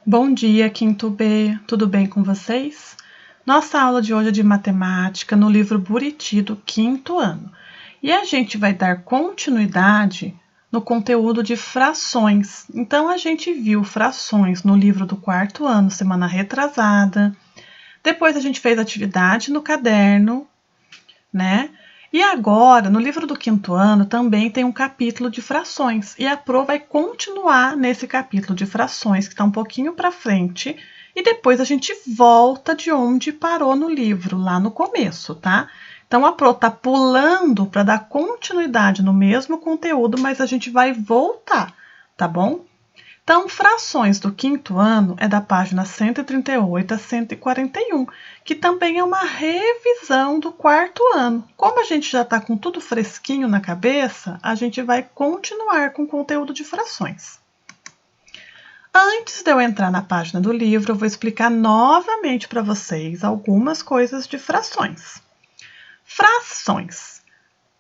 Bom dia, quinto B, tudo bem com vocês? Nossa aula de hoje é de matemática no livro Buriti do quinto ano. E a gente vai dar continuidade no conteúdo de frações. Então, a gente viu frações no livro do quarto ano, semana retrasada. Depois a gente fez atividade no caderno, né? E agora, no livro do quinto ano, também tem um capítulo de frações. E a Pro vai continuar nesse capítulo de frações, que está um pouquinho para frente. E depois a gente volta de onde parou no livro, lá no começo, tá? Então, a Pro está pulando para dar continuidade no mesmo conteúdo, mas a gente vai voltar, tá bom? Então, frações do quinto ano é da página 138 a 141, que também é uma revisão do quarto ano. Como a gente já está com tudo fresquinho na cabeça, a gente vai continuar com o conteúdo de frações. Antes de eu entrar na página do livro, eu vou explicar novamente para vocês algumas coisas de frações. Frações.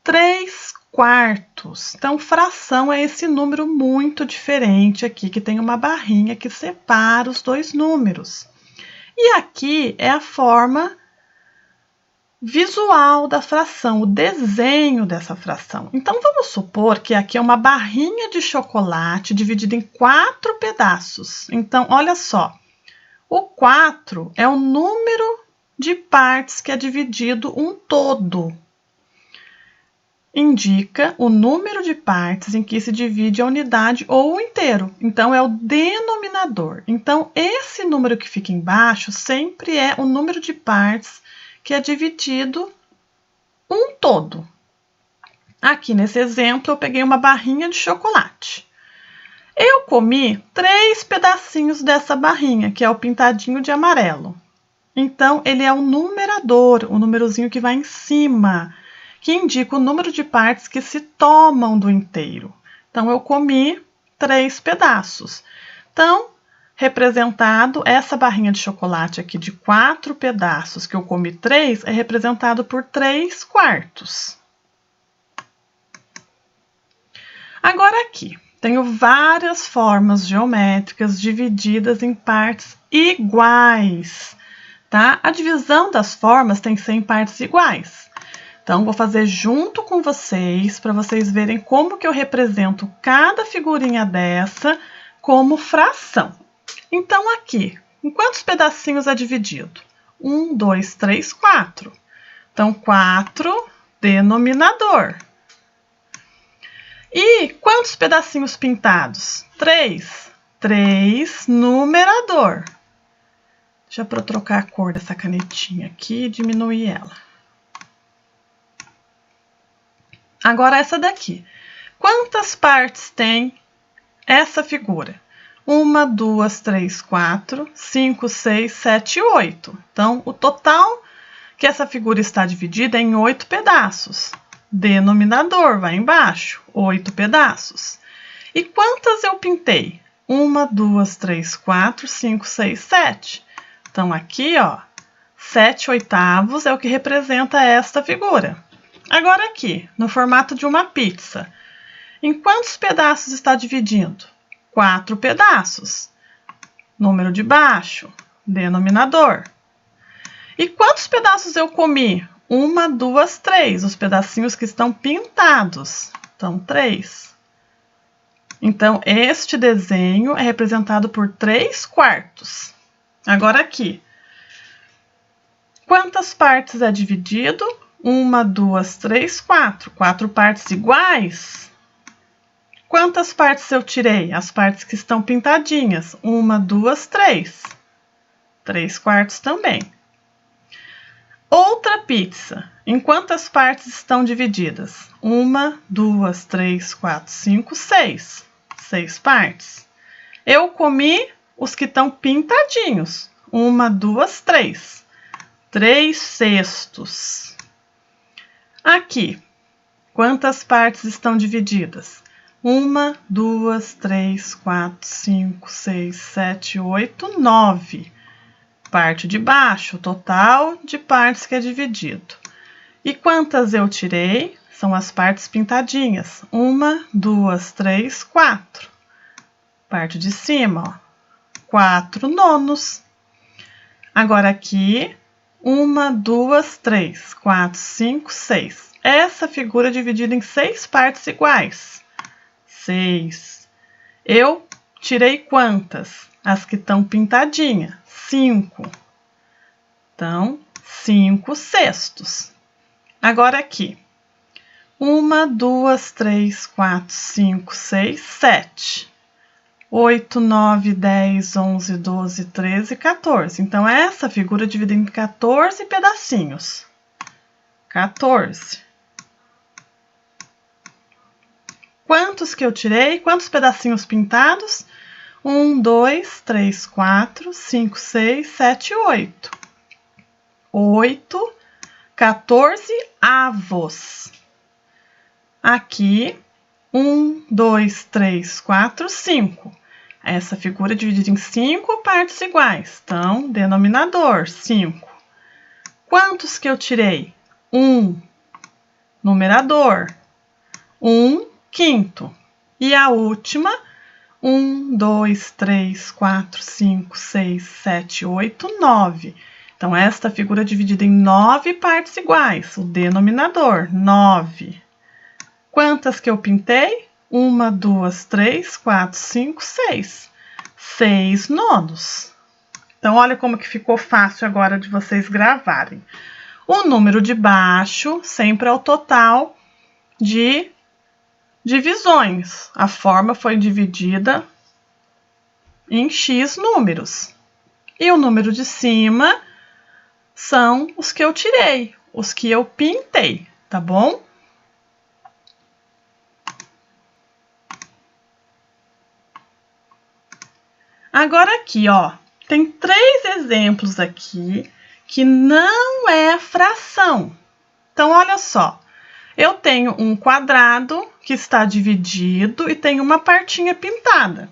3/4. Então, fração é esse número muito diferente aqui, que tem uma barrinha que separa os dois números. E aqui é a forma visual da fração, o desenho dessa fração. Então, vamos supor que aqui é uma barrinha de chocolate dividida em 4 pedaços. Então, olha só, o 4 é o número de partes que é dividido um todo. Indica o número de partes em que se divide a unidade ou o inteiro. Então, é o denominador. Então, esse número que fica embaixo sempre é o número de partes que é dividido um todo. Aqui nesse exemplo, eu peguei uma barrinha de chocolate. Eu comi 3 pedacinhos dessa barrinha, que é o pintadinho de amarelo. Então, ele é o numerador, o númerozinho que vai em cima, que indica o número de partes que se tomam do inteiro. Então, eu comi 3 pedaços. Então, representado, essa barrinha de chocolate aqui de 4 pedaços, que eu comi 3, é representado por 3/4. Agora aqui, tenho várias formas geométricas divididas em partes iguais, tá? A divisão das formas tem que ser em partes iguais. Então, vou fazer junto com vocês, para vocês verem como que eu represento cada figurinha dessa como fração. Então, aqui, em quantos pedacinhos é dividido? 1, 2, 3, 4. Então, 4, denominador. E quantos pedacinhos pintados? 3. 3, numerador. Deixa eu trocar a cor dessa canetinha aqui e diminuir ela. Agora, essa daqui. Quantas partes tem essa figura? 1, 2, 3, 4, 5, 6, 7, 8. Então, o total que essa figura está dividida é em 8 pedaços. Denominador, vai embaixo, 8 pedaços. E quantas eu pintei? 1, 2, 3, 4, 5, 6, 7. Então, aqui, ó, 7/8 é o que representa esta figura. Agora aqui, no formato de uma pizza, em quantos pedaços está dividindo? 4 pedaços. Número de baixo, denominador. E quantos pedaços eu comi? 1, 2, 3, os pedacinhos que estão pintados. Então, 3. Então, este desenho é representado por 3/4. Agora aqui, quantas partes é dividido? 1, 2, 3, 4. 4 partes iguais. Quantas partes eu tirei? As partes que estão pintadinhas. 1, 2, 3. 3/4 também. Outra pizza. Em quantas partes estão divididas? 1, 2, 3, 4, 5, 6. 6 partes. Eu comi os que estão pintadinhos. 1, 2, 3. 3/6. Aqui, quantas partes estão divididas? 1, 2, 3, 4, 5, 6, 7, 8, 9. Parte de baixo, o total de partes que é dividido. E quantas eu tirei? São as partes pintadinhas. 1, 2, 3, 4. Parte de cima, ó. 4 nonos. Agora aqui, 1, 2, 3, 4, 5, 6. Essa figura é dividida em 6 partes iguais. 6. Eu tirei quantas? As que estão pintadinhas. 5. Então, 5 sextos. Agora aqui. 1, 2, 3, 4, 5, 6, 7. 8, 9, 10, 11, 12, 13, 14. Então, essa figura é dividida em 14 pedacinhos. 14. Quantos que eu tirei? Quantos pedacinhos pintados? 1, 2, 3, 4, 5, 6, 7, 8. 8, 14 avos. Aqui, 1, 2, 3, 4, 5. Essa figura é dividida em 5 partes iguais. Então, denominador, 5. Quantos que eu tirei? 1. Numerador, 1 quinto. E a última, 1, 2, 3, 4, 5, 6, 7, 8, 9. Então, esta figura é dividida em 9 partes iguais. O denominador, 9. Quantas que eu pintei? 1, 2, 3, 4, 5, 6. 6 nonos. Então, olha como que ficou fácil agora de vocês gravarem. O número de baixo sempre é o total de divisões. A forma foi dividida em X números. E o número de cima são os que eu tirei, os que eu pintei, tá bom? Agora aqui, ó, tem 3 exemplos aqui que não é fração. Então, olha só, eu tenho um quadrado que está dividido e tem uma partinha pintada.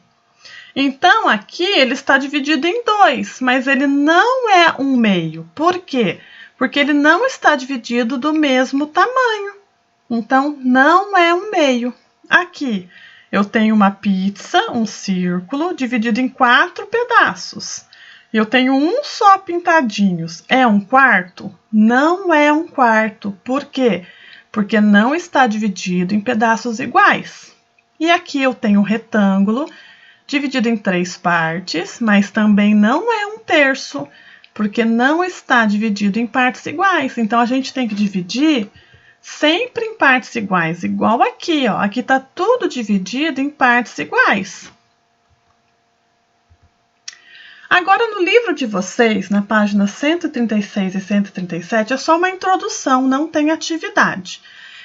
Então, aqui ele está dividido em 2, mas ele não é um meio. Por quê? Porque ele não está dividido do mesmo tamanho. Então, não é um meio. Aqui, eu tenho uma pizza, um círculo, dividido em 4 pedaços. Eu tenho um só pintadinhos. É um quarto? Não é um quarto. Por quê? Porque não está dividido em pedaços iguais. E aqui eu tenho um retângulo dividido em 3 partes, mas também não é um terço, porque não está dividido em partes iguais. Então, a gente tem que dividir sempre em partes iguais, igual aqui, ó. Aqui está tudo dividido em partes iguais. Agora, no livro de vocês, na página 136 e 137, é só uma introdução, não tem atividade.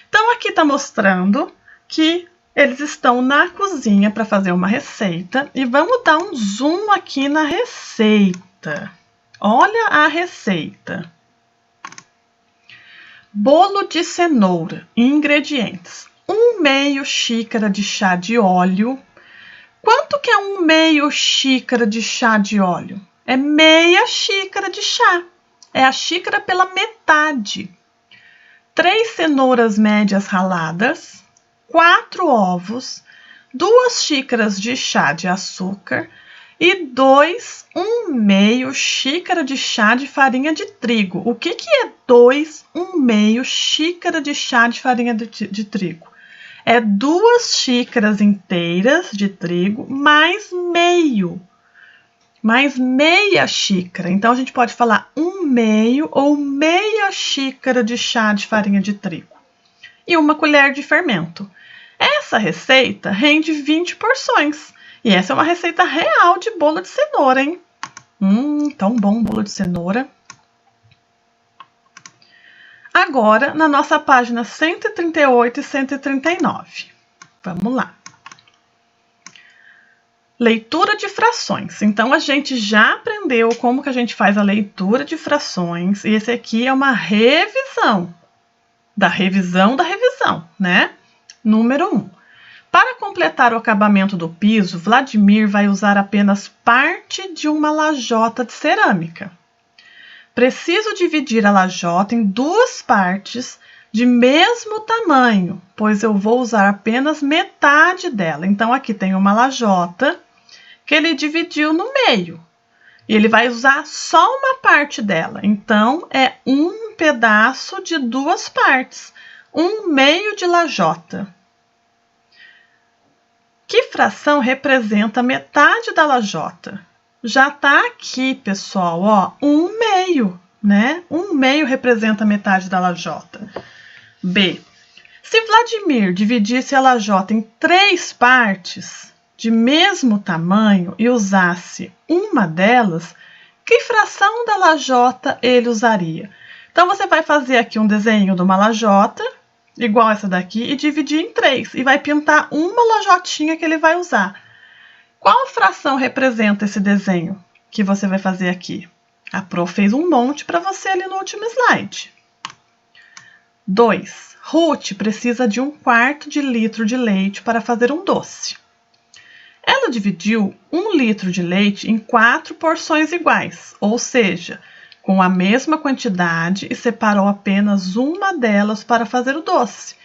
Então, aqui está mostrando que eles estão na cozinha para fazer uma receita e vamos dar um zoom aqui na receita. Olha a receita. Bolo de cenoura. Ingredientes: 1/2 xícara de chá de óleo. Quanto que é 1/2 xícara de chá de óleo? É meia xícara de chá. É a xícara pela metade. 3 cenouras médias raladas. 4 ovos, 2 xícaras de chá de açúcar e 1/2 xícara de chá de farinha de trigo. O que é 1/2 xícara de chá de farinha de trigo? É 2 xícaras inteiras de trigo mais meia xícara. Então, a gente pode falar 1/2 ou meia xícara de chá de farinha de trigo. E 1 colher de fermento. Essa receita rende 20 porções. E essa é uma receita real de bolo de cenoura, hein? Tão bom bolo de cenoura. Agora, na nossa página 138 e 139. Vamos lá. Leitura de frações. Então, a gente já aprendeu como que a gente faz a leitura de frações. E esse aqui é uma revisão. Da revisão, né? Número 1. Para completar o acabamento do piso, Vladimir vai usar apenas parte de uma lajota de cerâmica. Preciso dividir a lajota em 2 partes de mesmo tamanho, pois eu vou usar apenas metade dela. Então, aqui tem uma lajota que ele dividiu no meio. E ele vai usar só uma parte dela. Então, é um pedaço de duas partes. 1/2 de lajota. Que fração representa metade da lajota? Já tá aqui, pessoal, ó, 1/2, né? 1/2 representa metade da lajota. B. Se Vladimir dividisse a lajota em 3 partes de mesmo tamanho e usasse uma delas, que fração da lajota ele usaria? Então, você vai fazer aqui um desenho de uma lajota, igual essa daqui, e dividir em 3. E vai pintar uma lajotinha que ele vai usar. Qual fração representa esse desenho que você vai fazer aqui? A Pro fez um monte para você ali no último slide. 2. Ruth precisa de 1/4 de litro de leite para fazer um doce. Ela dividiu 1 litro de leite em 4 porções iguais, ou seja, com a mesma quantidade, e separou apenas uma delas para fazer o doce.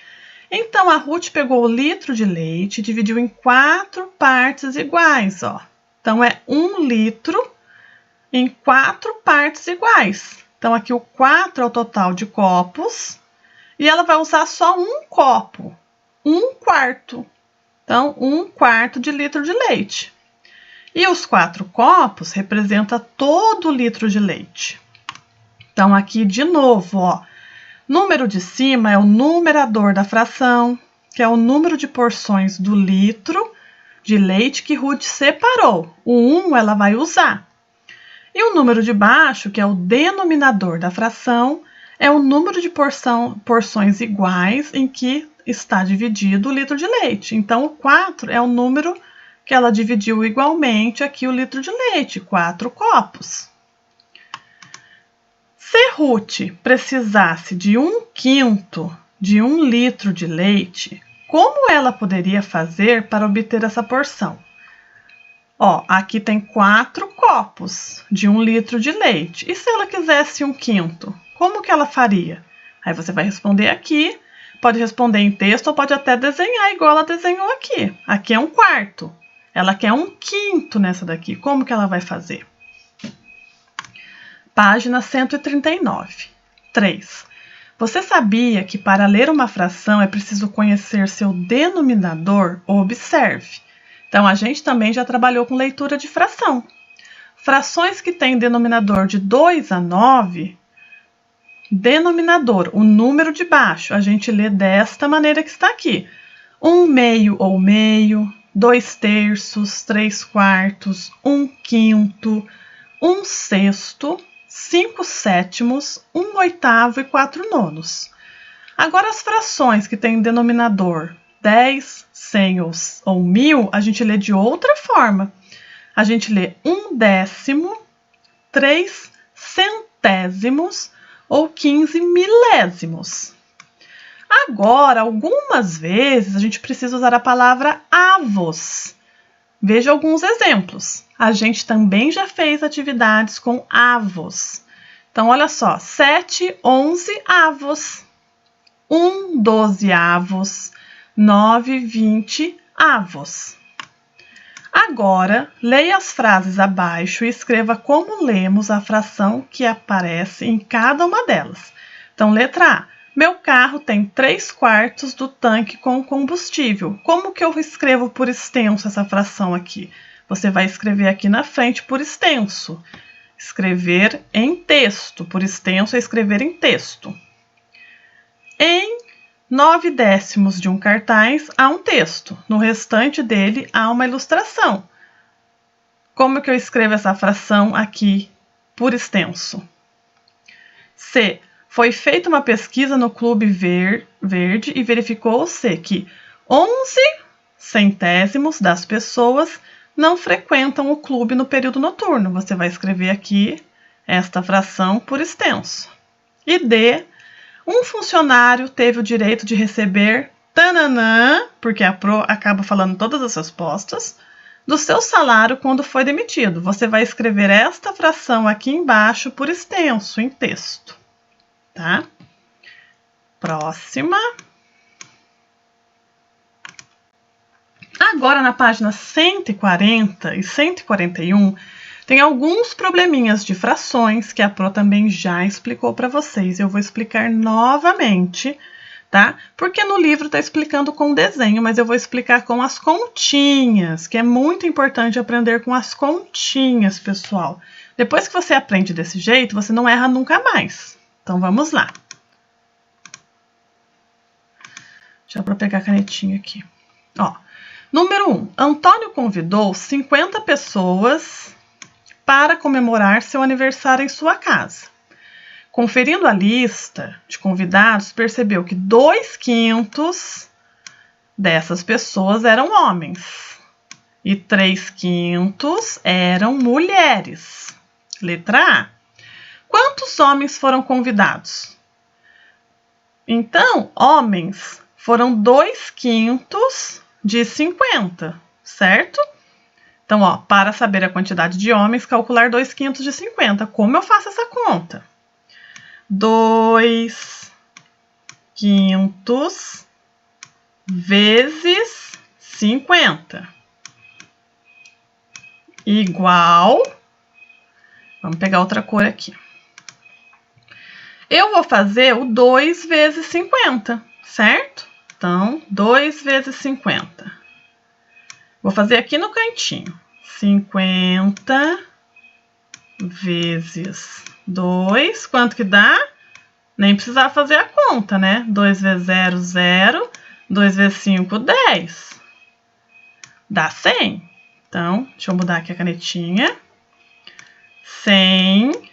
Então, a Ruth pegou o litro de leite e dividiu em 4 partes iguais, ó. Então, é 1 litro em 4 partes iguais. Então, aqui o 4 é o total de copos, e ela vai usar só um copo, 1/4. Então, 1/4 de litro de leite. E os 4 copos representam todo o litro de leite. Então, aqui de novo, ó, número de cima é o numerador da fração, que é o número de porções do litro de leite que Ruth separou. O 1 ela vai usar. E o número de baixo, que é o denominador da fração, é o número de porções iguais em que está dividido o litro de leite. Então, o 4 é o número que ela dividiu igualmente aqui o litro de leite, 4 copos. Se Ruth precisasse de 1/5 de 1 litro de leite, como ela poderia fazer para obter essa porção? Ó, aqui tem 4 copos de 1 litro de leite. E se ela quisesse 1/5? Como que ela faria? Aí você vai responder aqui, pode responder em texto ou pode até desenhar igual ela desenhou aqui. Aqui é 1/4. Ela quer 1/5 nessa daqui. Como que ela vai fazer? Página 139. 3. Você sabia que para ler uma fração é preciso conhecer seu denominador? Observe. Então, a gente também já trabalhou com leitura de fração. Frações que têm denominador de 2 a 9, denominador, o número de baixo, a gente lê desta maneira que está aqui. 1/2 ou meio, 2/3, 3/4, 1/5, 1/6, 5/7, 1/8 e 4/9. Agora, as frações que têm denominador 10, 100 ou 1000, a gente lê de outra forma. A gente lê 1/10, 3 centésimos ou 15 milésimos. Agora, algumas vezes, a gente precisa usar a palavra avos. Veja alguns exemplos. A gente também já fez atividades com avos. Então, olha só, 7 11 avos, 12 avos, 20 avos. Agora, leia as frases abaixo e escreva como lemos a fração que aparece em cada uma delas. Então, letra A. Meu carro tem 3/4 do tanque com combustível. Como que eu escrevo por extenso essa fração aqui? Você vai escrever aqui na frente por extenso. Escrever em texto. Por extenso é escrever em texto. Em 9/10 de um cartaz há um texto. No restante dele há uma ilustração. Como que eu escrevo essa fração aqui por extenso? C. Foi feita uma pesquisa no Clube Verde e verificou-se que 11 centésimos das pessoas não frequentam o clube no período noturno. Você vai escrever aqui esta fração por extenso. E D. Um funcionário teve o direito de receber tananã, porque a Pro acaba falando todas as respostas, do seu salário quando foi demitido. Você vai escrever esta fração aqui embaixo por extenso, em texto. Tá? Próxima. Agora, na página 140 e 141, tem alguns probleminhas de frações que a Pro também já explicou para vocês. Eu vou explicar novamente, tá? Porque no livro está explicando com desenho, mas eu vou explicar com as continhas, que é muito importante aprender com as continhas, pessoal. Depois que você aprende desse jeito, você não erra nunca mais. Então, vamos lá. Já para pegar a canetinha aqui. Ó, número 1. Antônio convidou 50 pessoas para comemorar seu aniversário em sua casa. Conferindo a lista de convidados, percebeu que 2/5 dessas pessoas eram homens e 3/5 eram mulheres. Letra A. Quantos homens foram convidados? Então, homens foram 2/5 de 50, certo? Então, ó, para saber a quantidade de homens, calcular 2/5 de 50. Como eu faço essa conta? 2/5 vezes 50 igual... Vamos pegar outra cor aqui. Eu vou fazer o 2 vezes 50, certo? Então, 2 vezes 50. Vou fazer aqui no cantinho. 50 vezes 2. Quanto que dá? Nem precisava fazer a conta, né? 2 vezes 0, 0. 2 vezes 5, 10. Dá 100. Então, deixa eu mudar aqui a canetinha. 100.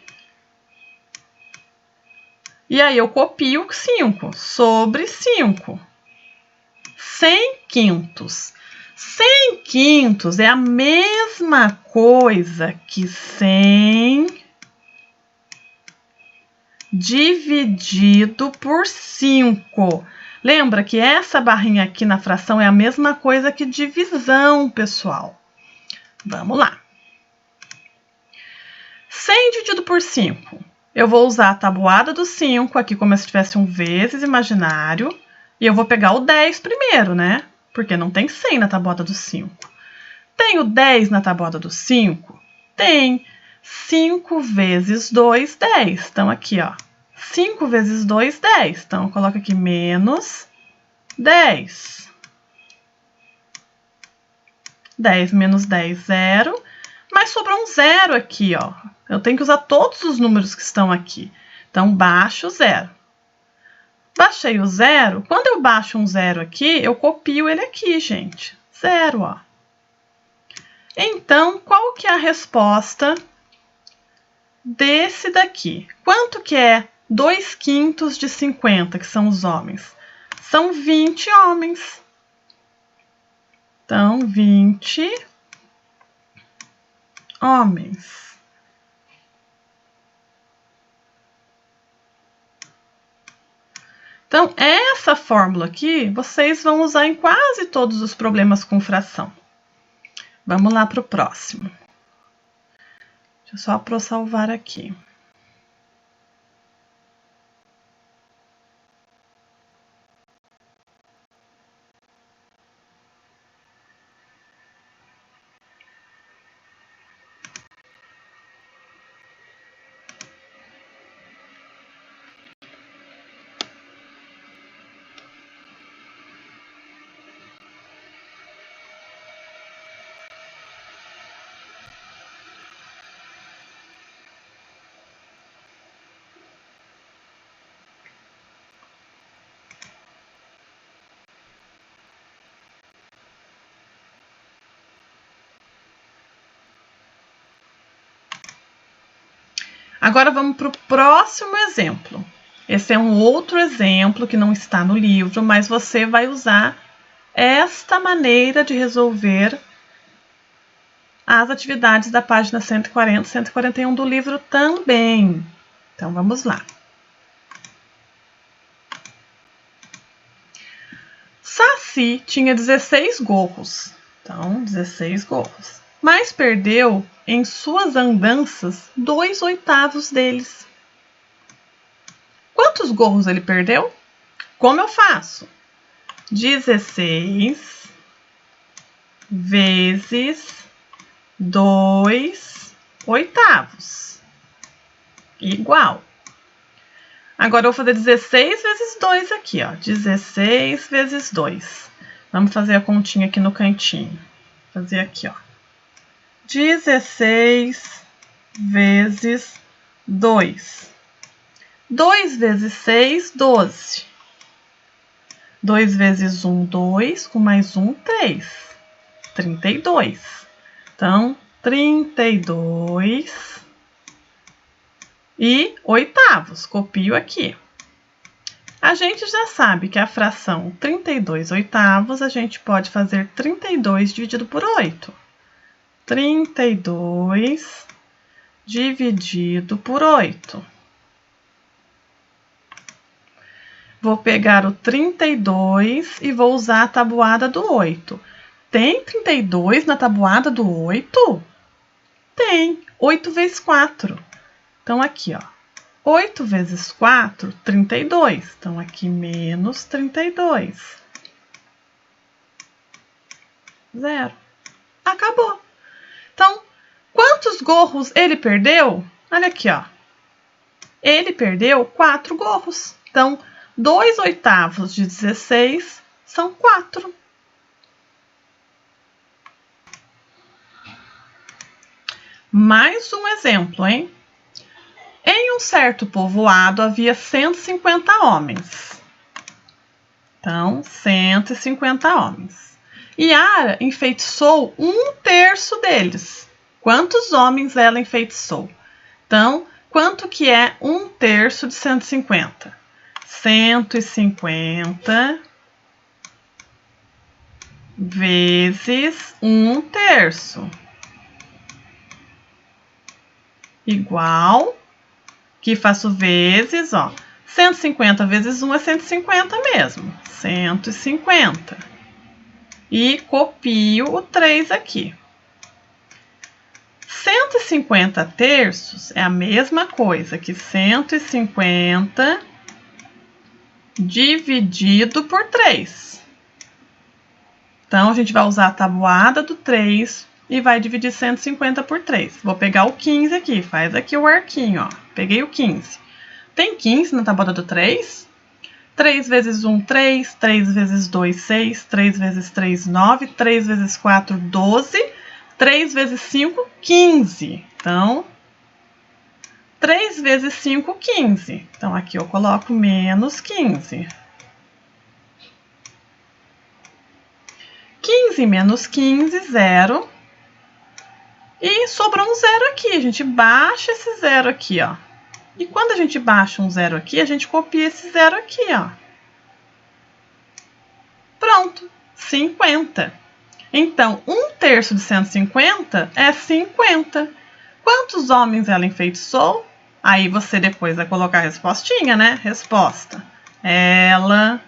E aí, eu copio 5 sobre 5. 100/5. 100/5 é a mesma coisa que 100 dividido por 5. Lembra que essa barrinha aqui na fração é a mesma coisa que divisão, pessoal. Vamos lá. 100 dividido por 5. Eu vou usar a tabuada do 5 aqui como se tivesse um vezes imaginário. E eu vou pegar o 10 primeiro, né? Porque não tem 100 na tabuada do 5. Tem o 10 na tabuada do 5? Tem. 5 vezes 2, 10. Então, aqui, ó. 5 vezes 2, 10. Então, eu coloco aqui menos 10. 10 menos 10, 0. Mas sobrou um 0 aqui, ó. Eu tenho que usar todos os números que estão aqui. Então, baixo o 0. Baixei o 0. Quando eu baixo um 0 aqui, eu copio ele aqui, gente. 0, ó. Então, qual que é a resposta desse daqui? Quanto que é 2/5 de 50, que são os homens? São 20 homens. Então, 20 homens. Então, essa fórmula aqui, vocês vão usar em quase todos os problemas com fração. Vamos lá para o próximo. Deixa eu só para salvar aqui. Agora vamos para o próximo exemplo. Esse é um outro exemplo que não está no livro, mas você vai usar esta maneira de resolver as atividades da página 140 e 141 do livro também. Então, vamos lá. Saci tinha 16 gorros. Então, 16 gorros. Mas perdeu em suas andanças 2/8 deles. Quantos gorros ele perdeu? Como eu faço? 16 vezes 2/8. Igual. Agora, eu vou fazer 16 vezes 2 aqui, ó. 16 vezes 2. Vamos fazer a continha aqui no cantinho. Fazer aqui, ó. 16 vezes 2. 2 vezes 6, 12. 2 vezes 1, 2. Com mais 1, 3. 32. Então, 32/8. Copio aqui. A gente já sabe que a fração 32/8, a gente pode fazer 32 dividido por 8. 32 dividido por 8. Vou pegar o 32 e vou usar a tabuada do 8. Tem 32 na tabuada do 8? Tem. 8 vezes 4. Então, aqui, ó. 8 vezes 4, 32. Então, aqui, menos 32. 0. Acabou. Então, quantos gorros ele perdeu? Olha aqui, ó. Ele perdeu 4 gorros. Então, 2/8 de 16 são 4. Mais um exemplo, hein? Em um certo povoado havia 150 homens. Então, 150 homens. Yara enfeitiçou 1/3 deles. Quantos homens ela enfeitiçou? Então, quanto que é 1/3 de 150? 150 vezes 1/3. Igual, que faço vezes, ó. 150 vezes 1 é 150 mesmo. 150. E copio o 3 aqui. 150 terços é a mesma coisa que 150 dividido por 3. Então, a gente vai usar a tabuada do 3 e vai dividir 150 por 3. Vou pegar o 15 aqui, faz aqui o arquinho, ó. Peguei o 15. Tem 15 na tabuada do 3? 3 vezes 1, 3. 3 vezes 2, 6. 3 vezes 3, 9. 3 vezes 4, 12. 3 vezes 5, 15. Então, 3 vezes 5, 15. Então, aqui eu coloco menos 15. 15 menos 15, 0. E sobrou um 0 aqui. A gente baixa esse 0 aqui, ó. E quando a gente baixa um 0 aqui, a gente copia esse 0 aqui, ó. Pronto, 50. Então, 1/3 de 150 é 50. Quantos homens ela enfeitiçou? Aí você depois vai colocar a respostinha, né? Resposta. Ela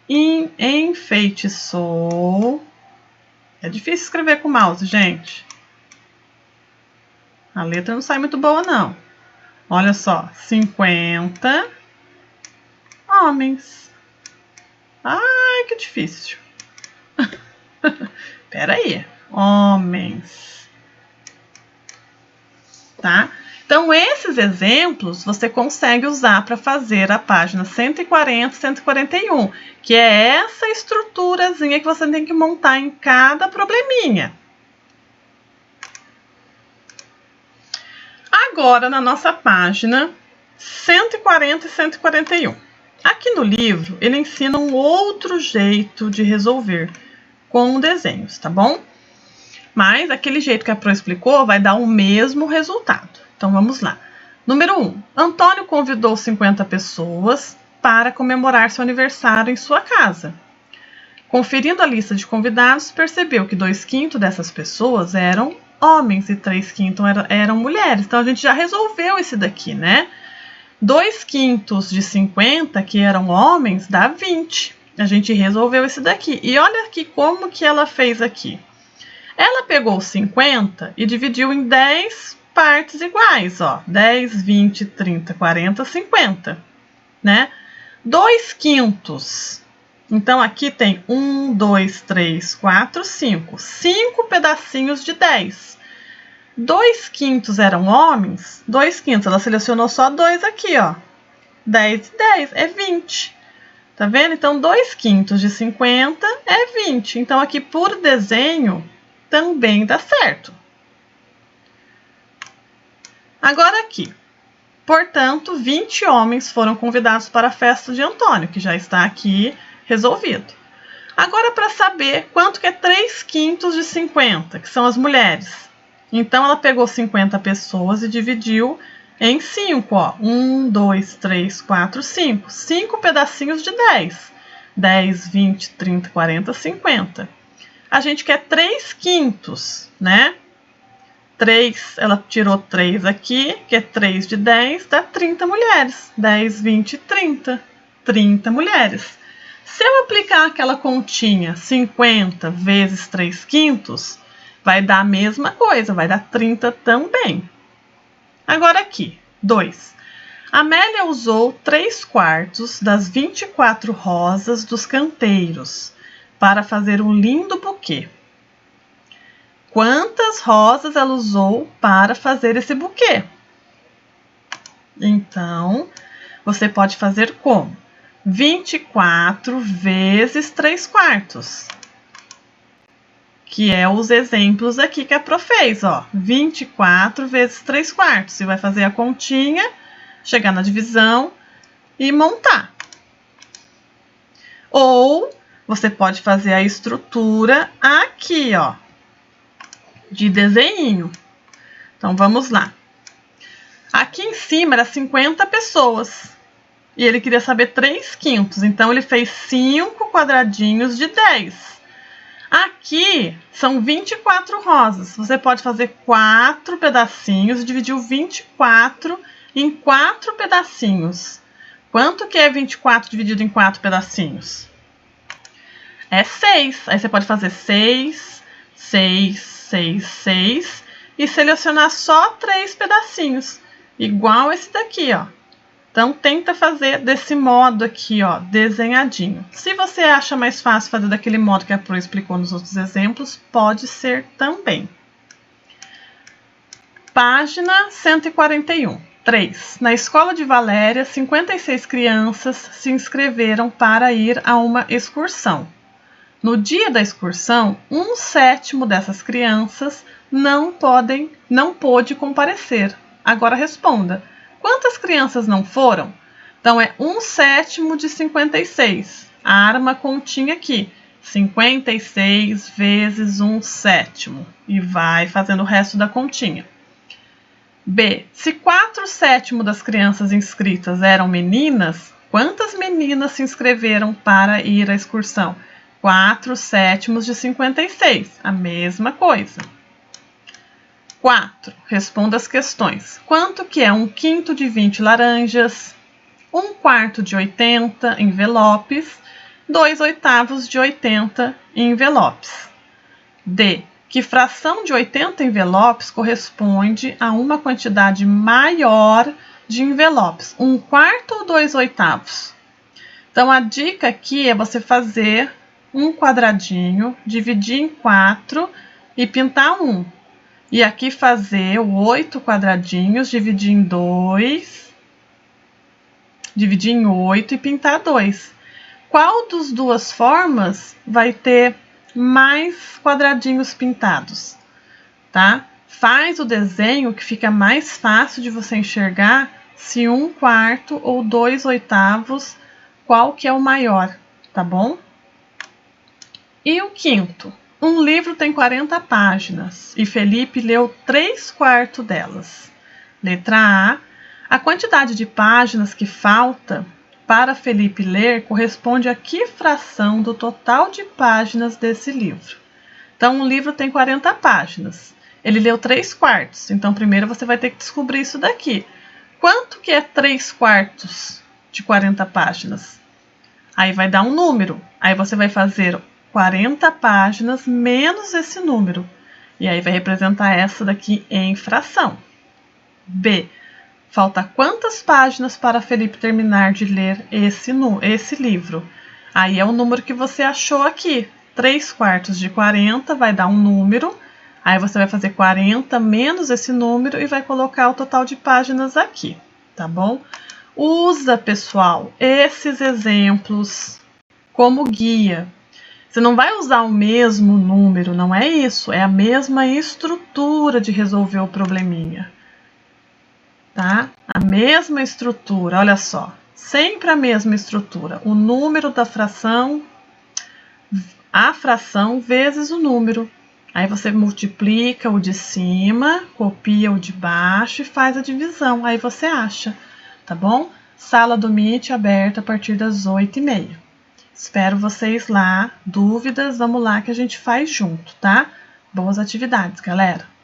enfeitiçou. É difícil escrever com o mouse, gente. A letra não sai muito boa, não. Olha só, 50 homens. Ai, que difícil. Peraí. Homens. Tá? Então, esses exemplos você consegue usar para fazer a página 140 e 141, que é essa estruturazinha que você tem que montar em cada probleminha. Agora, na nossa página 140 e 141. Aqui no livro, ele ensina um outro jeito de resolver com desenhos, tá bom? Mas aquele jeito que a Pro explicou vai dar o mesmo resultado. Então, vamos lá. Número 1. Antônio convidou 50 pessoas para comemorar seu aniversário em sua casa. Conferindo a lista de convidados, percebeu que 2/5 dessas pessoas eram homens e 3/5 eram mulheres. Então, a gente já resolveu esse daqui, né? 2/5 de 50, que eram homens, dá 20. A gente resolveu esse daqui. E olha aqui como que ela fez aqui. Ela pegou 50 e dividiu em 10 partes iguais, ó. 10, 20, 30, 40, 50, né? 2/5 Então, aqui tem 1, 2, 3, 4, 5. 5 pedacinhos de 10. 2/5 eram homens. 2/5, ela selecionou só 2 aqui, ó. 10 e 10 é 20. Tá vendo? Então, 2/5 de 50 é 20. Então, aqui por desenho também dá certo. Agora aqui. Portanto, 20 homens foram convidados para a festa de Antônio, que já está aqui resolvido. Agora, para saber quanto que é 3/5 de 50, que são as mulheres. Então, ela pegou 50 pessoas e dividiu em 5, ó. 1, 2, 3, 4, 5. 5 pedacinhos de 10. 10, 20, 30, 40, 50. A gente quer 3/5, né? 3, ela tirou 3 aqui, que é 3 de 10, dá 30 mulheres. 10, 20, 30. 30 mulheres. Se eu aplicar aquela continha 50 vezes 3/5, vai dar a mesma coisa, vai dar 30 também. Agora aqui, 2. Amélia usou 3/4 das 24 rosas dos canteiros para fazer um lindo buquê. Quantas rosas ela usou para fazer esse buquê? Então, você pode fazer como? 24 vezes 3/4. Que é os exemplos aqui que a Pro fez, ó. 24 vezes 3/4. Você vai fazer a continha, chegar na divisão e montar. Ou você pode fazer a estrutura aqui, ó, de desenho. Então, vamos lá. Aqui em cima era 50 pessoas. E ele queria saber 3/5. Então, ele fez 5 quadradinhos de 10. Aqui são 24 rosas. Você pode fazer 4 pedacinhos e dividir o 24 em 4 pedacinhos. Quanto que é 24 dividido em 4 pedacinhos? É 6. Aí você pode fazer 6, 6, 6, 6 e selecionar só 3 pedacinhos, igual esse daqui, ó. Então, tenta fazer desse modo aqui, ó, desenhadinho. Se você acha mais fácil fazer daquele modo que a Pro explicou nos outros exemplos, pode ser também. Página 141. 3. Na escola de Valéria, 56 crianças se inscreveram para ir a uma excursão. No dia da excursão, 1/7 dessas crianças não pôde comparecer. Agora responda. Quantas crianças não foram? Então, é 1/7 de 56. Arma a continha aqui. 56 vezes 1/7. E vai fazendo o resto da continha. B. Se 4/7 das crianças inscritas eram meninas, quantas meninas se inscreveram para ir à excursão? 4/7 de 56. A mesma coisa. 4. Responda as questões. Quanto que é 1/5 de 20 laranjas? 1/4 de 80 envelopes? 2/8 de 80 envelopes. D. Que fração de 80 envelopes corresponde a uma quantidade maior de envelopes? 1/4 ou 2/8? Então, a dica aqui é você fazer um quadradinho, dividir em 4 e pintar 1. E aqui fazer 8 quadradinhos, dividir em 2, dividir em 8 e pintar 2. Qual das duas formas vai ter mais quadradinhos pintados? Tá? Faz o desenho que fica mais fácil de você enxergar se 1/4 ou 2/8, qual que é o maior, tá bom? E o quinto. Um livro tem 40 páginas e Felipe leu 3/4 delas. Letra A quantidade de páginas que falta para Felipe ler corresponde a que fração do total de páginas desse livro? Então, um livro tem 40 páginas. Ele leu 3/4. Então, primeiro você vai ter que descobrir isso daqui. Quanto que é 3/4 de 40 páginas? Aí vai dar um número. Aí você vai fazer 40 páginas menos esse número. E aí vai representar essa daqui em fração. B. Falta quantas páginas para Felipe terminar de ler esse livro? Aí é o número que você achou aqui. 3/4 de 40 vai dar um número. Aí você vai fazer 40 menos esse número e vai colocar o total de páginas aqui, tá bom? Usa, pessoal, esses exemplos como guia. Você não vai usar o mesmo número, não é isso. É a mesma estrutura de resolver o probleminha, tá? A mesma estrutura, olha só. Sempre a mesma estrutura. O número da fração, a fração vezes o número. Aí você multiplica o de cima, copia o de baixo e faz a divisão. Aí você acha, tá bom? Sala do Meet aberta a partir das 8h30. Espero vocês lá. Dúvidas? Vamos lá que a gente faz junto, tá? Boas atividades, galera!